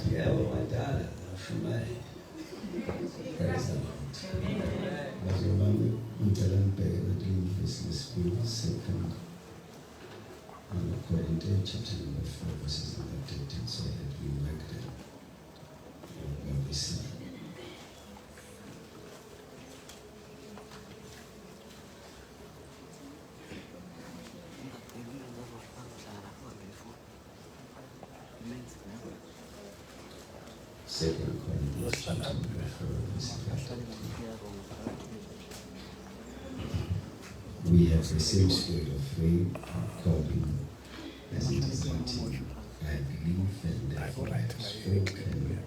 yebo madala ashumele. Praise the Lord. Bazobami ngicela ngibheke kulesi lesibili second Corinthians chapter number 4 verses number 13 so that we work there. What we see. Second Corinthians chapter number 4 verses 13. We have the same spirit of faith according as it is written. I believe and therefore I have spoken.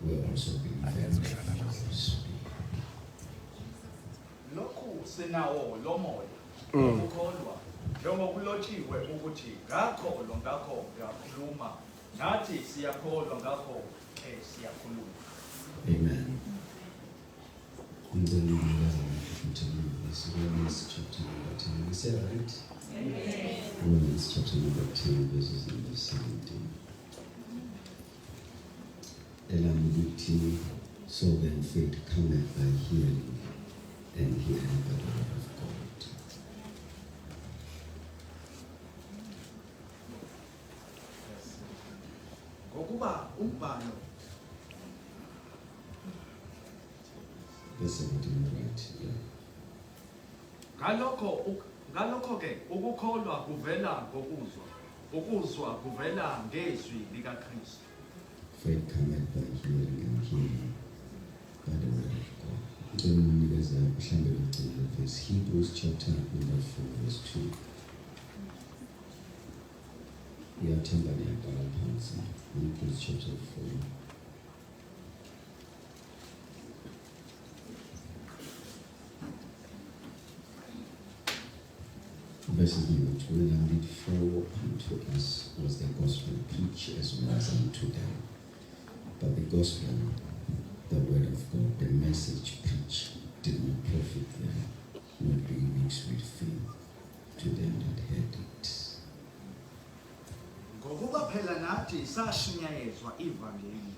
We also believe and therefore we speak. Lokhu sinawo lo moya ukukholwa njengoba kulotshiwe ukuthi ngakholwa ngakho ngiyakhuluma nathi siyakholwa ngakho siyakhuluma. Amen. Romans chapter number 10. Is that right? Amen. Romans chapter number 10 verses number 17. So then faith cometh by hearing, and hearing by the word of God. Ngokuba umbhalo Verse 17, right? Yeah. Ngalokho ke ukukholwa kuvela ngokuzwa, ukuzwa kuvela ngezwi likaKristu. Faith cometh by hearing, and hearing by the word of God. Verse Hebrews chapter number 4 verse 2. We are temporarily about Hebrews chapter 4. Verses number 2, and before unto us was the gospel preached as well as unto them. But the gospel, the word of God, the message preached, did not profit them, not being mixed with faith to them that heard it. Ngokuba phela nathi sashunyayezwa ivangeli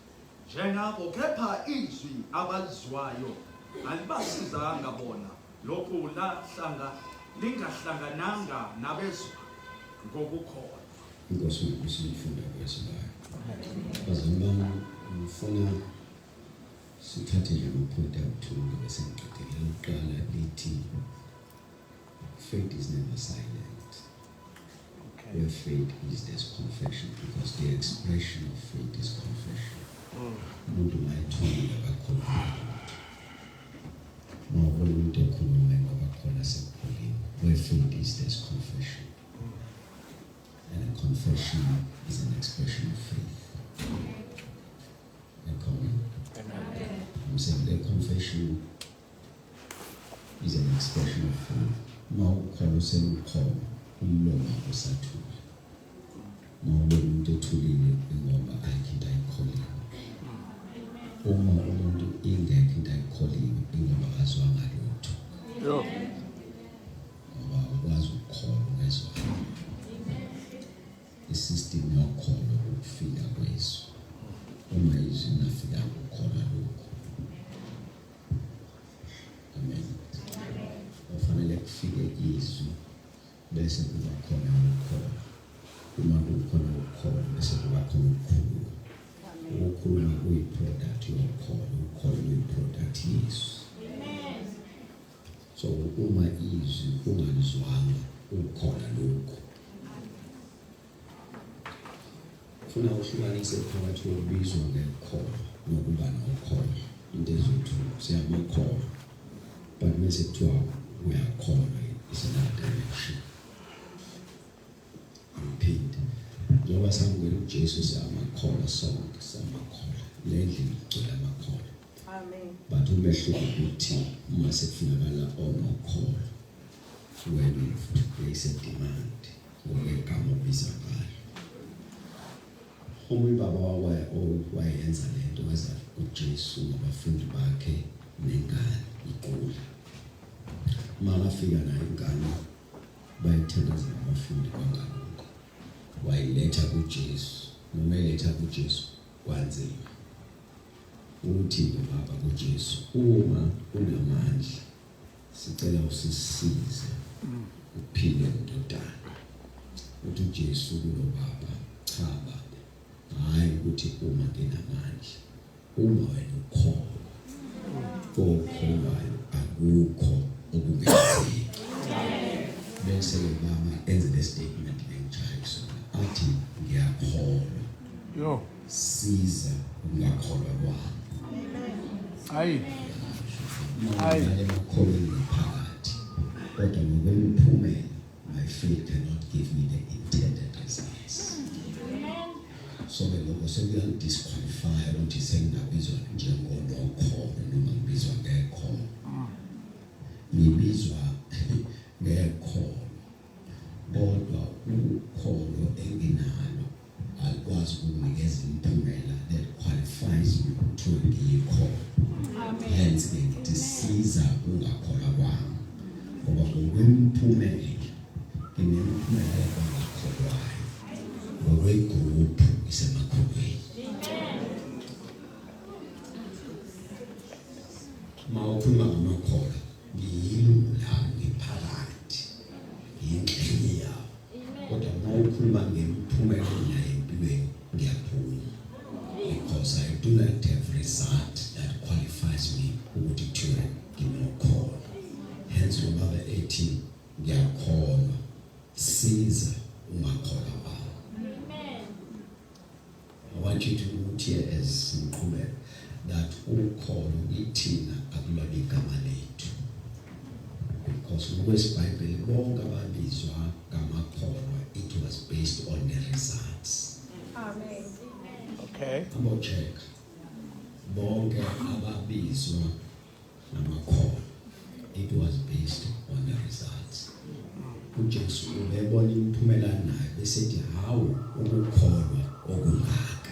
njengabo kepha izwi abalizwayo alibasizanga bona lokhu lingahlangananga nabezwa ngokukholwa. Inkosi ukusifunda kwesibayo. Bazalwane ngifuna sithathe nje uphutha uthulu bese ngiqedela uqala lithi faith is never silent. Where faith is, there's confession, because the expression of faith is confession. Umuntu mayithula kakhulu. Mawubona umuntu ekhuluma ngoba khona sekukholile. Where faith is, there's confession. And a confession is an expression of faith. I'm saying that confession is an expression of faith. Mawukholwa usekukholwa. Umlomo usathula. Mawubona umuntu ethulile ngoba ayikho into ayikholile. Uma umuntu ingekho into ayikholile ngoba azwanga lutho. Ngoba ukwazi ukukholwa ngezwa. Isystem yokholwa ukufika kweso. Uma izwi nafika ukukholwa lokho. Amen. Kufanele kufike izwi bese kuba khona ukukholwa. Uma kukhona ukukholwa bese kuba khona ukukhuluma. Ukukhuluma kuyi-product yokukholwa, ukukholwa kuyi-product yesu. So uma izwi ungalizwanga ukukholwa lokho. Funa uhlukanise phakathi kokubizwa ngekholwa nokuba nokholwa. Into ezithu siyamakholwa. But mase kuthiwa uyakholwa is another direction. Repeat. Njengoba samukela uJesu siyamakholwa sonke siyamakholwa. Le ndlela igcwele amakholwa. Amen. But umehluko ukuthi uma sekufunakala onokholwa. When we place a demand, ngegama obiza ngayo. Umubaba wayenza lento waza uJesu nabafundi bakhe nengane ikula. Mangafika nayo ingane bayithandazela abafundi bangalo. Wayiletha kuJesu. Noma eletha kuJesu kwanzima uthi baba kuJesu uma unamandla sicela usisize uphile ndodana uthi uJesu kulo baba cha baba hayi ukuthi uma nginamandla uma wena ukholwa okholwayo akukho okungenzeki bese baba enze le statement lengichayiso athi ngiyakholwa siza ungakholwa kwami hayi ngiyakholwa phakathi kodwa ngokwemiphumela my faith cannot give me the intended results so ke lokho sekuyandisqualify ukuthi sengingabizwa njengonokholwa noma ngibizwa ngekholwa ngibizwa ngekholwa kodwa ukholo enginalo alikwazi ukunikeza impumela that qualifies me to ngiyikholwa hence ngithi siza ungakholwa kwami ngoba ngokwemiphumela nginemiphumela yokungakholwayo ngokwegroup isemakholweni mawukhuluma ngamakholwa ngiyilungu lami ngiphakathi ngiyingxenye yawo kodwa mawukhuluma ngemiphumela nayo empilweni ngiyaphuma because I do not have result that qualifies me ukuthi kuthiwe nginokholwa hence Romans 18 ngiyakholwa siza ungakholwa kwami. I want you to note here as Umkhuleko that ukholo ithina akulona igama lethu because ngokwesibhayibheli bonke ababizwa ngamakholwa it was based on the results. Amen. Okay. Check bonke ababizwa ngamakholwa it was based on the results. uJesu ubebona imiphumela nayo besethi hawu ukukholwa okungaka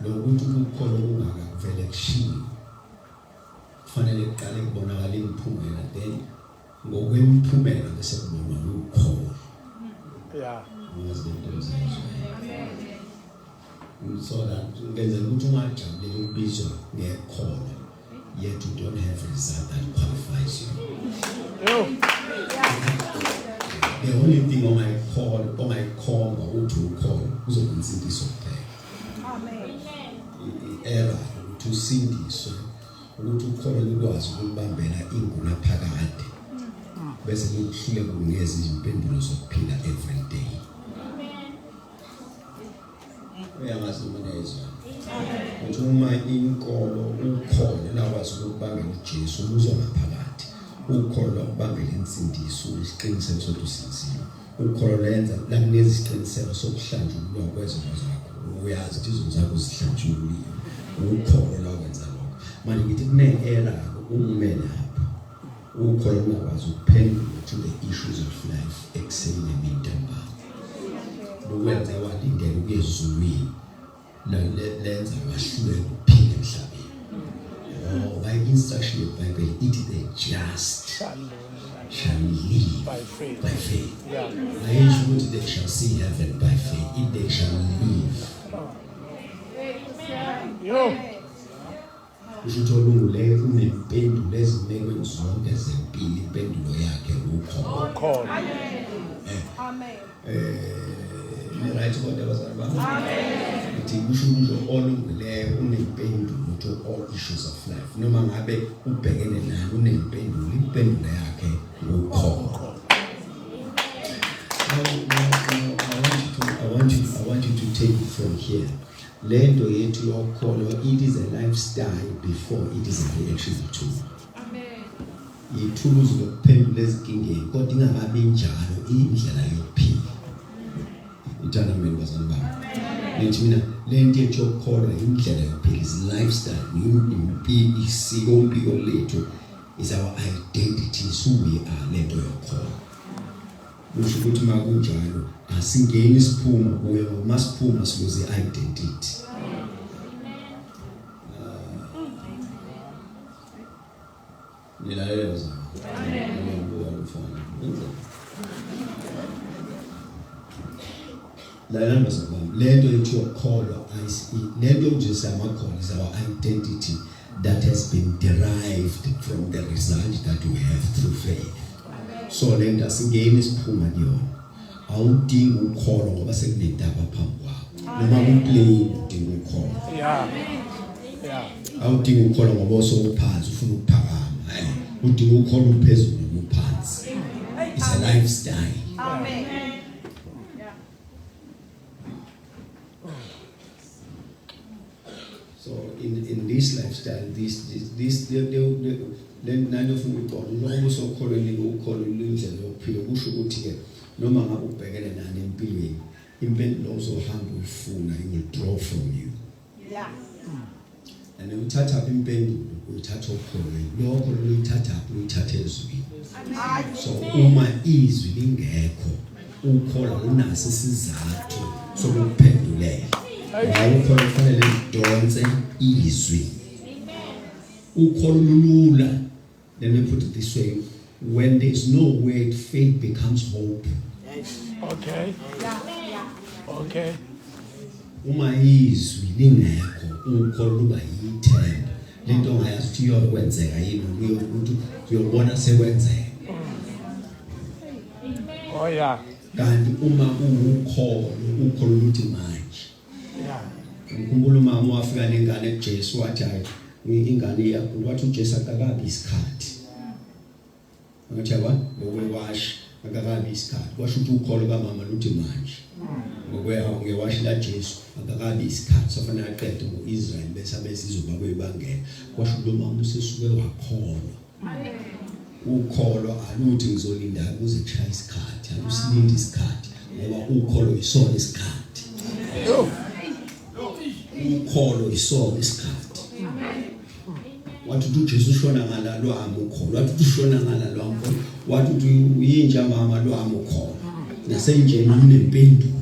lokuthi ukukholwa okungaka kuvele kushiye kufanele kuqale kubonakala imiphumela then ngokwemiphumela bese kubonwa ukukholwa so that ngenzela ukuthi ungajabuleli ukubizwa ngekholwa yet you don't have result that qualifies you. The only thing on my call, uthi ukhona uzokwensindiso kuphela. Amen. Era to sindiswe ukuthi ukhona ukwazi ukubambela inguna phakade. Bese kuhlule kungeza izimpendulo zokuphila every day. Amen. Uyangazi umanezwa. Uthi uma inkolo ukhona nakwazi ukubambela uJesu uzonaphakade. Ukholo ukubambela insindiso isiqiniseko sokuthi usinzile ukholo lenza lakunezi isiqiniseko sokuhlanjulwa kwezono zakho uyazi ukuthi izono zakho zihlanjulwe ukholo la kwenza lokho manje ngithi kune-era umume lapho ukholo ungakwazi ukuphendula to the issues of life ekuseni nemini ntambama lokwenza walindela ukuya ezulwini lenza wahluleka ukuphila emhlabeni. By instruction of the Bible, it is the just shall live by faith. I ensure that they shall see heaven by faith. If they shall live. Usutholule unempendulo ezimekweni zonke zempilo impendulo yakhe ukholo. Amen. Right what was about. Amen. It is olungileyo unempendulo to all issues of life. Noma ngabe ubhekene nayo unempendulo impendulo yakhe ukholo. I want you to take it from here. Lento yethu yokholo it is a lifestyle before it is an actual tool. Amen. Ithuluzi lokuphendula ezinkingeni kodwa ingakabi njalo indlela yokuphila. Ithana mina bazalwane bami. Lethi mina lento yethu yokholo indlela yokuphila is lifestyle impilo isikompilo lethu is our identity is who we are lento yokholo. Kusho ukuthi makunjalo asingeni isiphumo kuye ngomasiphuma siloze identity. Nilalela bazalwane. Lalela bazalwane lento UkuKholwa lento nje samakholwa is our identity that has been derived from the result that we have through faith. So lento asingeni isiphuma kuyona. Awudingi ukukholwa ngoba sekunendaba phambi kwakho. Noma uplay udinga ukukholwa. Yeah. Awudingi ukukholwa ngoba usophansi ufuna ukuphakama. Udinga ukukholwa uphezulu uphansi. It's a lifestyle. Amen. So in this lifestyle, this none of we call no so calling ukukholwa indlela yokuphila kusho ukuthi ke noma ngabe ubhekene nani empilweni impendulo ozohamba uyifuna will draw from you. Yeah. And uthatha impendulo uyithatha ukholweni lokho luyithatha uyithatha ezwini. So uma izwi lingekho ukukholwa unaso isizathu sokuphendulela. Ukukholwa kufanele lidonse izwi. Ukukholwa lula. Let me put it this way. When there's no word, faith becomes hope. Okay. Okay. Uma izwi lingekho ukukholwa luba yithemba. Lento ongayazi ukuthi iyokwenzeka yini ukuthi uyobona sekwenzeka. Oh yeah. Kanti uma ukukholwa luthi manje. Yeah. Ngikhumbula umama wafika nengane kuJesu wathi hayi ingane yakho wathi uJesu akakabi isikhathi. Ngathi yaba ngokwewashi akakabi isikhathi. Kwasho ukuthi ukukholwa kamama luthi manje. Ngokwewashi la Jesu akakabi isikhathi sofanele aqede ngoIsrael bese abesizwe babebangena. Kwasho ukuthi umama usesuke wakholwa. Ukukholwa aluthi ngizolinda kuze kushaya isikhathi. Akusilindi isikhathi ngoba ukukholwa isona isikhathi. Ukukholwa isona isikhathi. Wathi uJesu ushona ngala lwami ukholwa. Wathi ushona ngala lwami. Wathi uyinja mama lwami ukholwa. Nasenjeni unempendulo.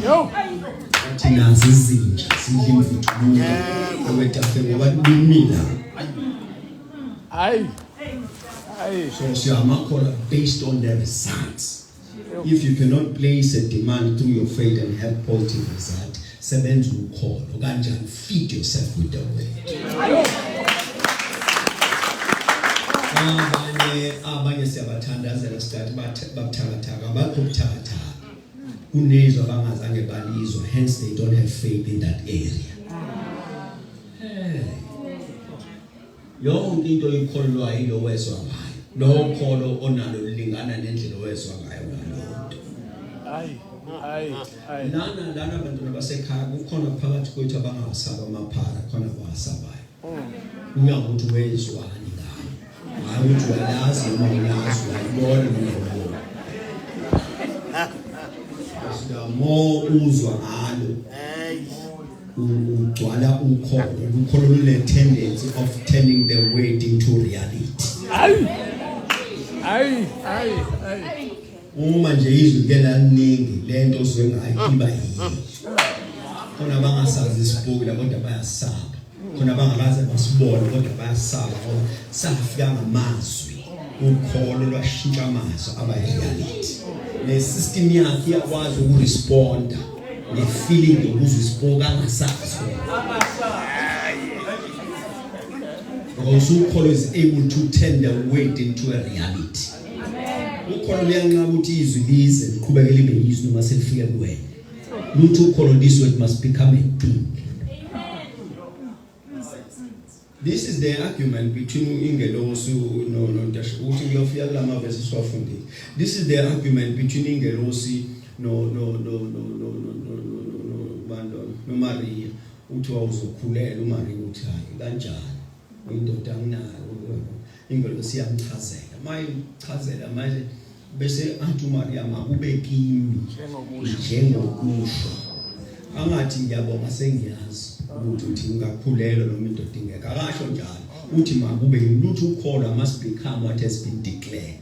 Wathi nazi izinja sidla imvuthululo. Owetafe ngoba limila. Aye. So siyamakholwa based on the results. If you cannot place a demand through your faith and have positive result, sebenza ukukholwa kanjani feed yourself with the word. Abanye siyabathandazela start babuthakathaka bakho buthakathaka kunezwa bangazange balizwa, hence they don't have faith in that area. Yonke into oyikholwa yilo wezwa ngayo, lo kholo onalo lingana nendlela owezwa ngayo ngalonto. Lana abantu basekhaya kukhona phakathi kwethu abangasaba amaphara khona abasabayo. Ungakuthi wezwani ngayo. Hayi uthi uyazi noma uyazi uyabona noma. Mo uzwa ngalo. Ugcwala ukholo lule tendency of turning the word into reality. Uma nje izwi ngela ningi lento oswe ngayo iba yiyo. Khona bangasazi isibhuku kodwa bayasaba. Khona bangakaze basibone kodwa bayasaba ngoba safika ngamazwi. Ukholo lwashintsha amazwi aba reality. Ne system yakhe iyakwazi ukuresponda. The feeling of who's spoken as because UkuKholwa is able to turn the word into a reality. UkuKholwa liyanqaba ukuthi izwi lize liqhubekele libe yizwi noma selifika kuwena. Luthi UkuKholwa this word must become a thing. This is the argument between ingelosi nontasha ukuthi ngiyofika kulama verses wafundile. This is the argument between ingelosi no Maria uthi wawuzokhulela uMaria uthi hayi kanjani indoda anginayo ingelosi yamchazela mayichazela manje bese athi uMaria makube kimi njengokusho angathi ngiyabonga sengiyazi ukuthi ungakhulelwa noma indoda ingeka akasho njalo uthi makube ukuthi UkuKholwa must become what has been declared.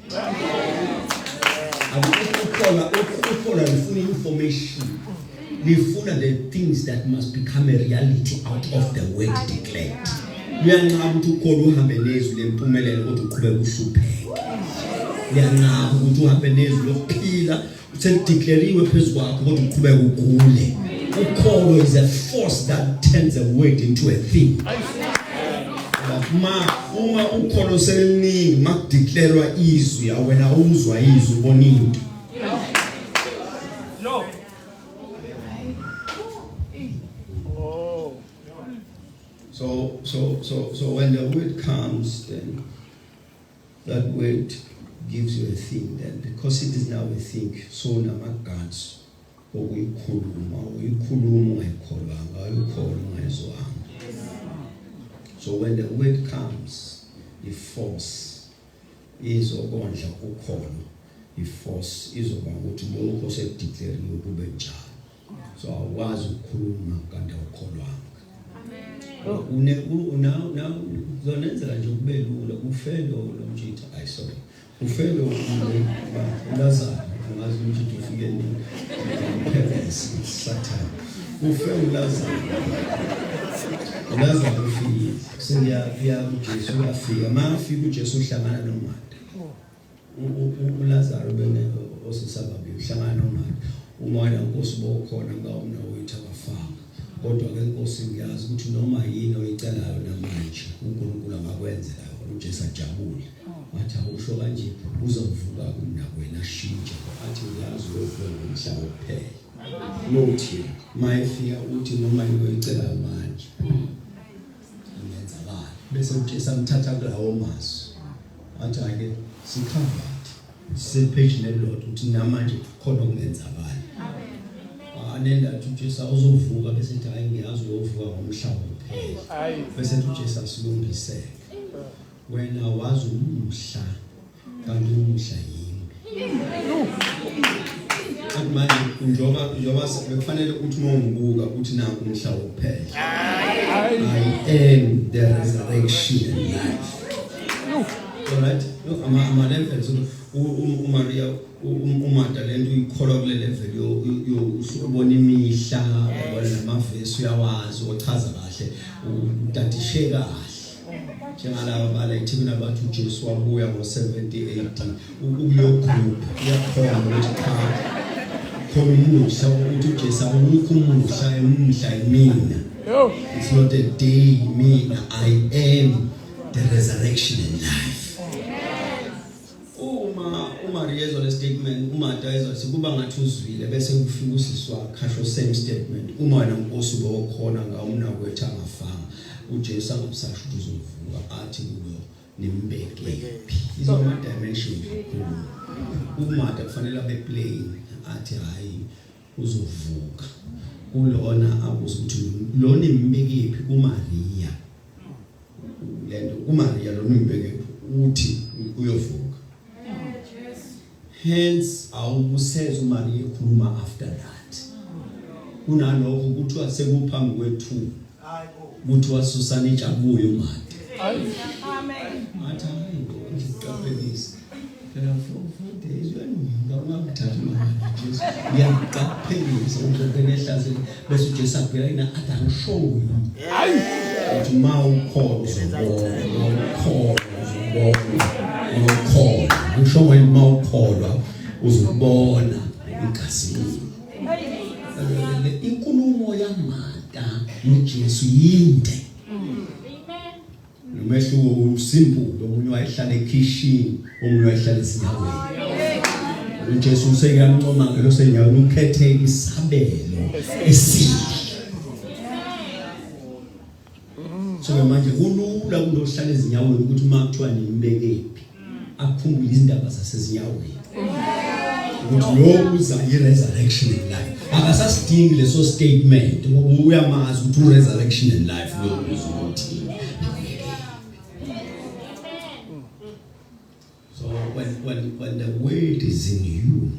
UkuKholwa lifuna information. Lifuna the things that must become a reality out of the word declared. Liyanqaba ukuthi UkuKholwa uhambe nezwi lempumelelo kodwa uqhubeka uhlupheka. Liyanqaba ukuthi uhambe nezwi lokuphila uselideclareiwe phezu kwakho kodwa uqhubeka ugule. UkuKholwa is a force that turns a word into a thing. Uma UkuKholwa seliningi makudeclarewa izwi awena uzwa izwi ubona into. No. So when the word comes, then that word gives you a thing. Then because it is now a thing, so namagans okuyikhuluma ungayikholwanga ayikholwa ungayizwanga. So when the word comes, the force is okondla UkuKholwa. The force is ukuthi lokho sekudeclarewe kube njalo. So awazi ukukhuluma kanti awukholwanga. Now zonenzela nje kube lula ufelo lomjitha sorry ufelo Lazarus ungazi umjitha ufike nini parents Satan ufelo Lazarus ufike seya uJesu uyafika mafika uJesu uhlangana noMartha uLazarus bene osisababi uhlangana noMartha umoya Nkosi bokhona ngawona wethu abafanga. Kodwa ke Nkosi ngiyazi ukuthi noma yini oyicelayo namanje uNkulunkulu angakwenzela yona uJesu ajabule. Wathi awusho kanje uzovuka kunakwena shintsha. Athi uyazi ukuthi umhlaba uphela. Nothi mayefika uthi noma yini oyicelayo manje ungenzakala. Bese uJesu amthatha kulawo masu. Wathi ake sikhavat sepage nelot uthi namanje khona kungenzakala. Anenda uJesu uzovuka bese ethi hayi ngiyazi uyovuka ngomhlaba uphela. Bese uJesu asilungiseke. Wena wazi umhla kanti umhla yini. Manje njoba bekufanele ukuthi mongibuka ukuthi nanku umhla uphela. I am the resurrection and life. Alright? Ama levels uMaria uMartha lento uyikholwa kule level yo usubona imihla yabona namavesi uyawazi ochaza kahle utatisheka kahle. Njengalabo bala ithini abantu uJesu wabuya ngo70 AD ukuyo group yakhona ukuthi cha khona umusha ukuthi uJesu awukho umusha emhla imina. It's not a day mina I am the resurrection and life. Maria ezole statement uMartha ezothi kuba ngathi uzwile bese kufika usiswa khasho same statement uma wena Nkosi bokhona ngawumna kwethu angafanga uJesu angabusasho ukuthi uzovuka athi kulo nimbeke izoma dimension uMartha kufanele abe plain athi hayi uzovuka kulona akuze ukuthi lo nimbeke uMaria lento uMaria lo nimbeke uthi uyovuka. Hence, awubusenze uMaria ekhuluma after that. Kunalokho kuthiwa sekuphambi kwethu. Kuthiwa susana ijabuyo uMartha. Amen. Martha ngicaphelisa. Phela for days ngakuthatha manje Jesu. Ngiyaqaphelisa ukuthi ehlazeni bese uJesu abheka ina adangishowe. Hayi. Uthi mawukholwa uzobona. Ngisho wena mawukholwa uzobona inkasini. Inkulumo yaMartha noJesu yinde. Nomehluko usimple omunye wayehlala ekitchen omunye wayehlala esinyaweni. uJesu usekancoma ngelo senyaweni ukhethe isabelo esihle. So manje kulula kulohlala ezinyaweni ukuthi uma kuthiwa nimbekephi akukhumbule izindaba zasezinyaweni ukuthi lo uza i-resurrection and life akasasidingi leso statement ngoba uyamazi ukuthi resurrection and life lo uzothi. So when the word is in you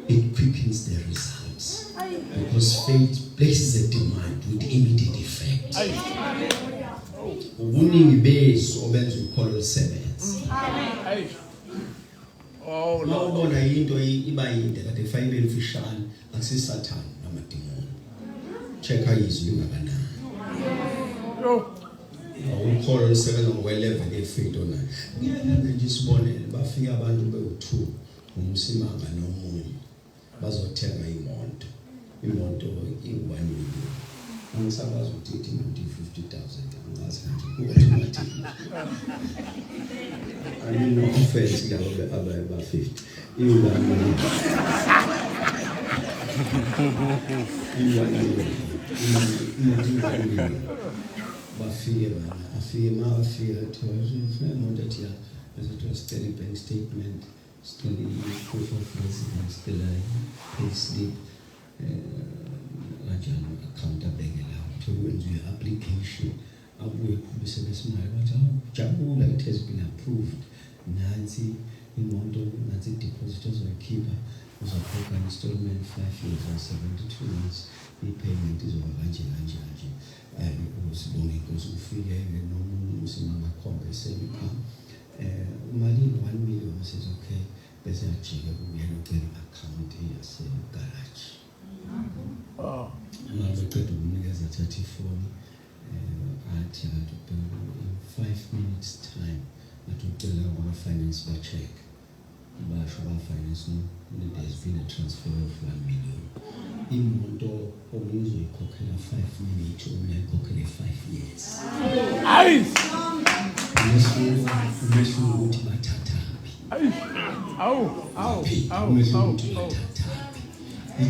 it quickens the results because faith places a demand with immediate effect. Ubuningi beso obenza ukholo sebenza. Amen. Oh Lord, ubona into iba yinde kade fayile emfishane akusisathana namadimoni. Check izwi lingakanani. Ukholo sebenza ngokwe-level e-faith ona. Ngiyayenza nje isibonelo bafika abantu be-2 uMsimanga nomunye bazothenga imoto. imoto i-1 million. Angisakwazi ukuthi imoto i-50,000 angazi kanti I mean, no offense about 50. I-1 million. Bafike still a bank statement, still a proof of residence, still a pay slip, account to your application. It has been approved. Nancy, Nancy depositors or keeper was a proper installment 5 years or 72 months. The payment is over Angie. And it was long because we figure no Msimanga compensate you come. Money 1 million says okay, there's a check we are not getting account here, say garage. Oh, now we got to make as a 34 at in 5 minutes time. I told them our finance by check. But our finance no, there's been a transfer of 1 million. In Mondo, or usually cooking 5 minutes, or we cooking 5 years.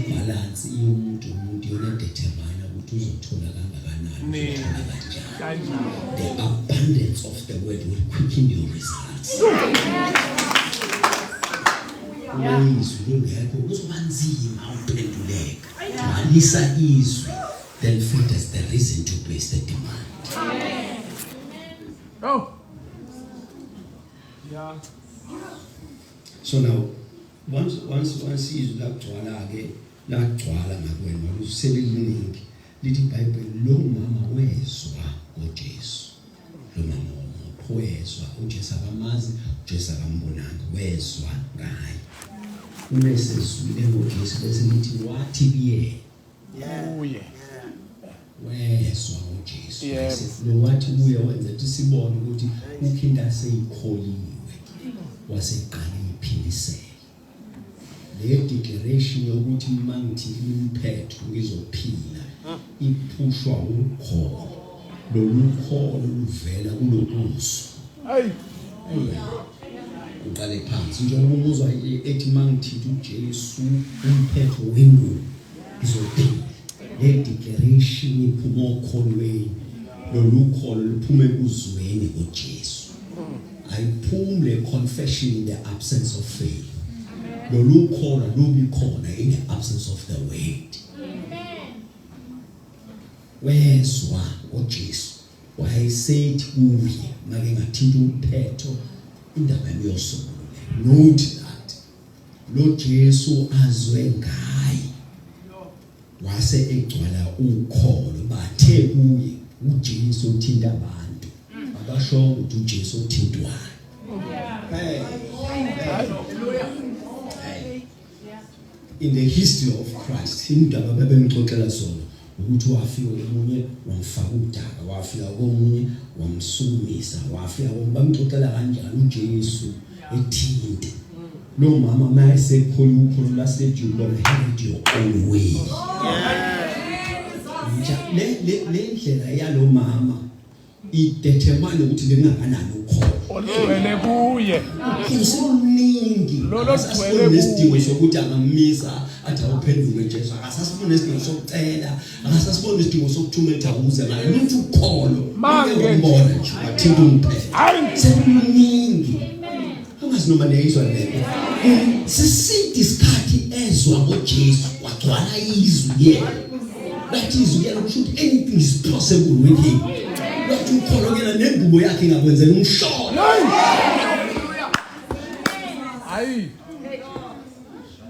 Balance umuntu uyodetermine ukuthi uzothola kangakanani. The abundance of the word will quicken your results. Then faith is the reason to place the demand. Oh. Yeah. So now, once he's lagcwala again, lagcwala ngakwena luseliningi lithi iBhayibheli lo mama wezwa ngoJesu. Lo mama wezwa uJesu akamazi, uJesu akambonanga, wezwa ngaye. Umesezwile ngoJesu bese lithi wathi kuye. Uye. Wezwa ngoJesu. Lo wathi kuye wenza ukuthi sibone ukuthi ukhinda seyikholiwe. Waseqala iphindisela. Le declaration yokuthi mangithi imphetho ngizophila iphushwa ukholo. Lo ukholo luvela kulokuso. Hey. Uqale phansi njengoba umuzwa ethi mangithi uJesu imphetho wengubo izophila. Le declaration iphuma okholweni. Lo ukholo luphume kuzweni ngoJesu. Ayiphumle confession in the absence of faith. Lolu khona lubi khona in the absence of the word. Wezwa uJesu wayesethi kuye make ngathinta umphetho indaba yosonto. Note that lo Jesu azwe ngaye wase egcwala ukholo bathe kuye uJesu uthinta abantu abasho ukuthi uJesu uthintwayo. Hey. In the history of Christ, indaba bebemxoxela sona ukuthi wafika omunye wamfaka udaka, wafika komunye wamsukumisa, wafika bamxoxela kanjalo uJesu ethinte. Lo mama mayesekholi ukholo laseJuda had your own way. Le ndlela yalo mama idetermine ukuthi lengakanani ukholo. Olwele kuye. Kuseningi. Lolo sigcwele kuye. Sokuthi angamisa athi awuphenduke Jesu. Akasasibona isidingo sokucela, akasasibona isidingo sokuthumela ukuze ngaluthi ukholo. Manje umbona nje bathinta umphetho. Seningi. Ungazi noma neyizwa lento. Sisithi isikhathi ezwa ngoJesu wagcwala izwi yena. That is yena kusho ukuthi anything is possible with him. Wathi ukholo kena nengubo yakhe ingakwenzela umsholo. Hayi.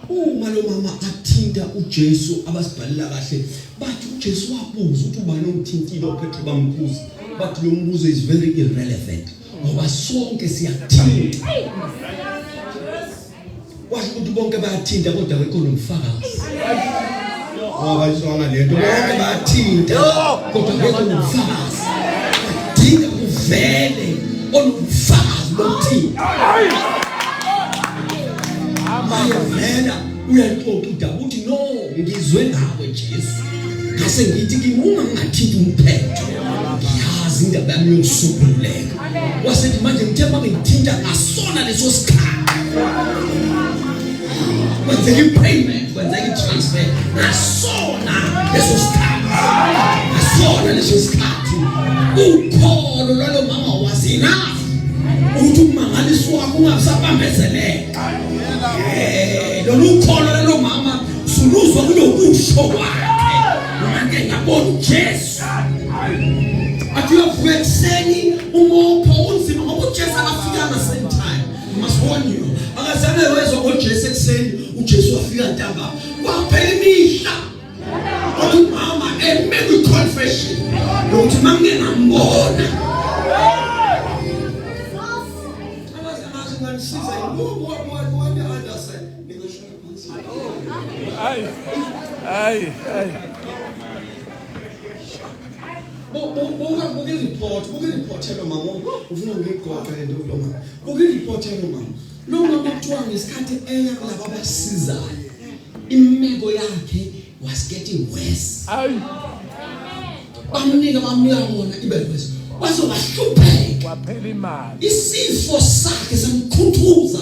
Uma lo mama athinta uJesu abasibhalela kahle bathi uJesu wabuza ukuthi ubani omthintile oPetro bambuza bathi lo mbuzo is very irrelevant ngoba sonke siyathinta. Washo ukuthi bonke bayathinta kodwa akekho nomfakazi. Ngoba isonga lento bonke bayathinta kodwa akekho nomfakazi. Dinga uvele olufakazi lomthinta. Ayavela uyaxoxa udaba uthi no ngizwe ngawe Jesu ngase ngithi uma ngingathinta umphetho ngiyazi indaba yami yokusukuleka wasethi manje ngithemba ngithinta ngasona leso sikhathi kwenzeka i-payment kwenzeka i-transfer ngasona leso sikhathi ukholo lwalo mama wazina ukuthi umangaliso wakho ungasabambezeleka lolu kholo lalo mama suluzwa kulokusho kwakhe manje ngabona uJesu athi uyavuka ekseni umopho unzima ngoba uJesu akafika ngasame time must warn you akazange wezwa ngoJesu ekseni uJesu wafika ntamba kwaphela imihla athi mama make a confession ukuthi mangengambona Ay. Buke report hello mama ufuna ngigoqa le nto lo mama buke report hello mama lo mama kuthiwa ngesikhathi eya kulabo abasizayo imeko yakhe was getting worse bamnika wona ibe worse wazobahlupheka waphela imali isifo sakhe samkhuthuza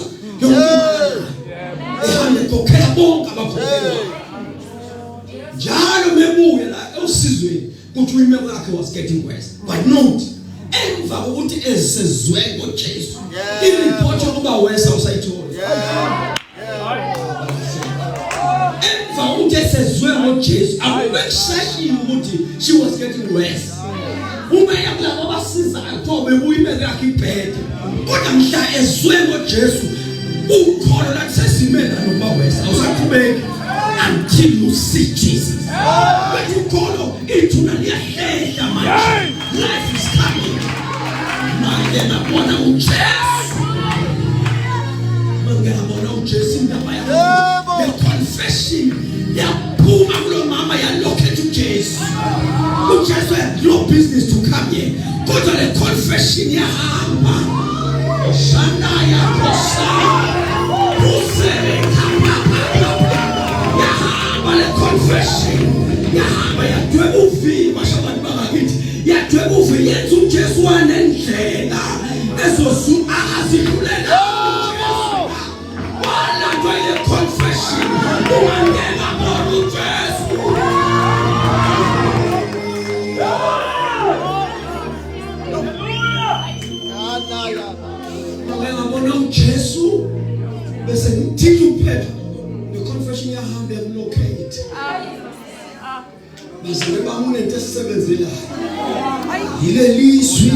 ehambe kokela bonke abakhokhela njalo mebuya la usizweni kuthi imeko yakhe was getting worse but not emva kokuthi esezwe ngoJesu ireport yokuba worse awusayithola emva kokuthi esezwe ngoJesu akubekshaki ukuthi she was getting worse uma yakulabo abasizayo thobe buyimeko yakhe ibhede kodwa mhla ezwe ngoJesu ukholo la sesimela noma worse awusaqhubeki until you see Jesus. But you call it to the life is coming. Mangena bona uJesu. Mangena bona uJesu indaba yakho. The confession yaphuma kulo mama yalokhe uJesu. uJesu had no business to come here. Kodwa the confession yahamba. Shanda yakosa. Confession yahamba yadweba uvi mashabani bangakithi yadweba uvi yenza uJesu wanendlela ezosu azikhulela wala kwele confession ungangena bona uJesu ngabona uJesu bese ngithithi uphetha the confession yahamba yamlocate Bizwe bamunento esisebenzela yile lizwi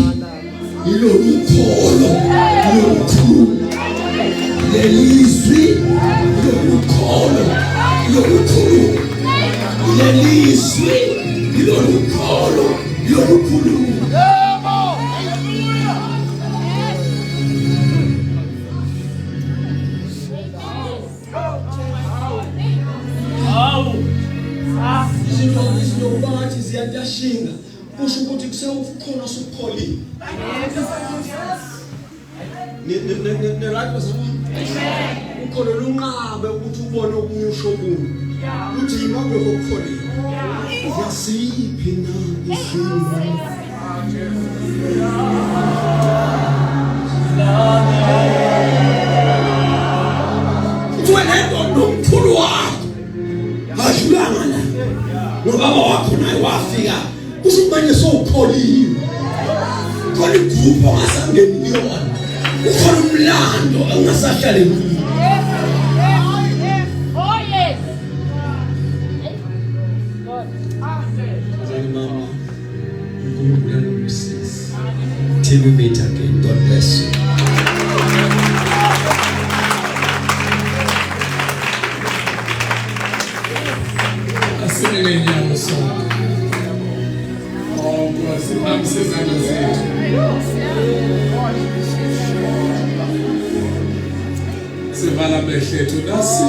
yilo ukholo yomkhulu le lizwi yilo ukholo yomkhulu le lizwi yilo ukholo yomkhulu izinto ziyadashinga kusho ukuthi kusewukhona usukholile ne right bazalwane ukholo lunqabe ukuthi ubone okunye usho kulo uthi yimaphi ukukholile yasiphi na isimo wena nomkhulu wakho ajulanga la ubaba wakho naye wafika kusho manje sowukholiwe khona igroup ongasangeni yona ukhona umlando ongasahlale kuwo mama uNkulunkulu usiza till we meet again. God bless you. Sivala behlethu nasi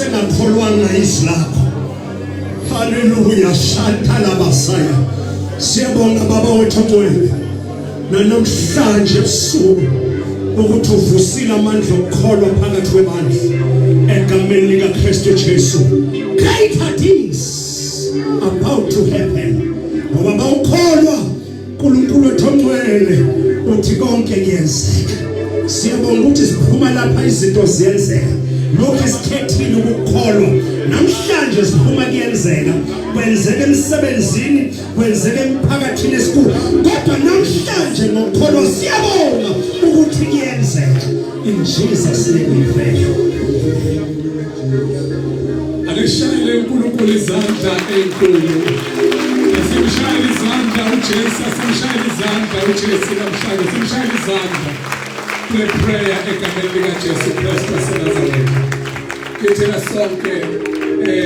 sengakholwanga izilapho. Hallelujah, shatala basaya. Siyabonga baba wethu ngcwele. Namhlanje ebusuku ukuthi uvusile amandla okukholwa phakathi kwebandla egameni likaKristu Jesu. Greater things about to happen. Ngoba bawukholwa uNkulunkulu wethu ongcwele uthi konke kuyenzeka. Siyabonga ukuthi siphuma lapha izinto ziyenzeka. Lokho esikhethile ukukholwa namhlanje siphuma kuyenzeka. Kwenzeka emsebenzini, kwenzeka emphakathini esikhulu. Kodwa namhlanje ngokukholwa siyabonga ukuthi kuyenzeka. In Jesus name we pray. Alishayele uNkulunkulu izandla enkulu. Simshayele izandla uJesu, simshayele izandla uJesu namhlanje, simshayele izandla. Kule prayer egameni likaJesu Kristu waseNazaretha. Kithela sonke